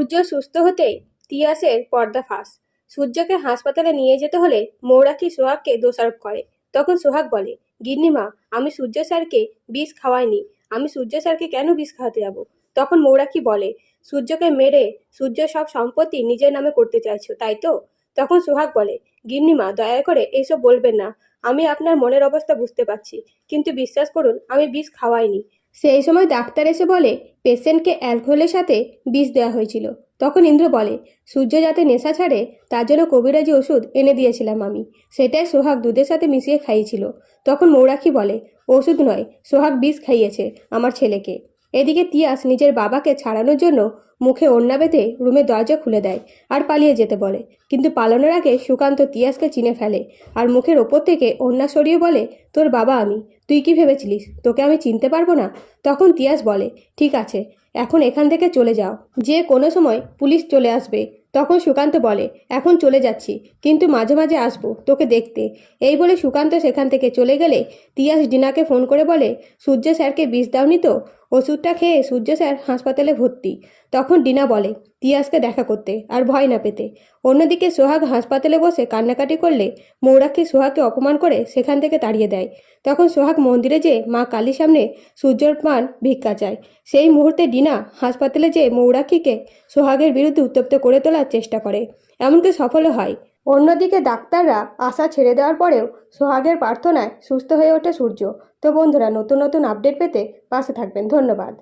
সূর্য সুস্থ হতেই তিয়াসের পর্দাফাঁস। সূর্যকে হাসপাতালে নিয়ে যেতে হলে মৌরাকি সোহাগকে দোষারোপ করে। তখন সোহাগ বলে, গিন্নিমা, আমি সূর্য স্যারকে বিষ খাওয়াইনি। আমি সূর্য স্যারকে কেন বিষ খাওয়াতে যাব? তখন মৌরাকি বলে, সূর্যকে মেরে সূর্য সব সম্পত্তি নিজের নামে করতে চাইছো, তাই তো? তখন সোহাগ বলে, গিন্নিমা, দয়া করে এইসব বলবেন না। আমি আপনার মনের অবস্থা বুঝতে পারছি, কিন্তু বিশ্বাস করুন, আমি বিষ খাওয়াইনি। সেই সময় ডাক্তার এসে বলে, পেশেন্টকে অ্যালকোহলের সাথে বিষ দেওয়া হয়েছিল। তখন ইন্দ্র বলে, সূর্য যাতে নেশা ছাড়ে তার জন্য কবিরাজি ওষুধ এনে দিয়েছিলাম আমি। সেটাই সোহাগ দুধের সাথে মিশিয়ে খাইয়েছিল। তখন মৌরাকি বলে, ওষুধ নয়, সোহাগ বিষ খাইয়েছে আমার ছেলেকে। এদিকে তিয়াস নিজের বাবাকে ছাড়ানোর জন্য মুখে ওড়না বেঁধে রুমের দরজা খুলে দেয় আর পালিয়ে যেতে বলে। কিন্তু পালানোর আগে সুকান্ত তিয়াসকে চিনে ফেলে আর মুখের ওপর থেকে ওড়না সরিয়ে বলে, তোর বাবা আমি, তুই কি ভেবেছিলিস তোকে আমি চিনতে পারবো না? তখন তিয়াস বলে, ঠিক আছে, এখন এখান থেকে চলে যাও, যে কোনো সময় পুলিশ চলে আসবে। তখন সুকান্ত বলে, এখন চলে যাচ্ছি, কিন্তু মাঝে মাঝে আসবো তোকে দেখতে। এই বলে সুকান্ত সেখান থেকে চলে গেলে তিয়াস ডিনাকে ফোন করে বলে, সূর্য স্যারকে বিষ দাওনি তো? ওষুধটা খেয়ে সূর্য স্যার হাসপাতালে ভর্তি। তখন ডিনা বলে তিয়াসকে দেখা করতে আর ভয় না পেতে। অন্যদিকে সোহাগ হাসপাতালে বসে কান্নাকাটি করলে মৌরাক্ষী সোহাগকে অপমান করে সেখান থেকে তাড়িয়ে দেয়। তখন সোহাগ মন্দিরে যেয়ে মা কালীর সামনে সূর্যর পান ভিক্ষা চায়। সেই মুহূর্তে ডিনা হাসপাতালে যেয়ে মৌরাক্ষীকে সোহাগের বিরুদ্ধে উত্তপ্ত করে তোলার চেষ্টা করে, এমনকি সফলও হয়। অন্যদিকে ডাক্তাররা আশা ছেড়ে দেওয়ার পরেও সোহাগের প্রার্থনায় সুস্থ হয়ে ওঠে সূর্য। তো বন্ধুরা, নতুন নতুন আপডেট পেতে পাশে থাকবেন। ধন্যবাদ।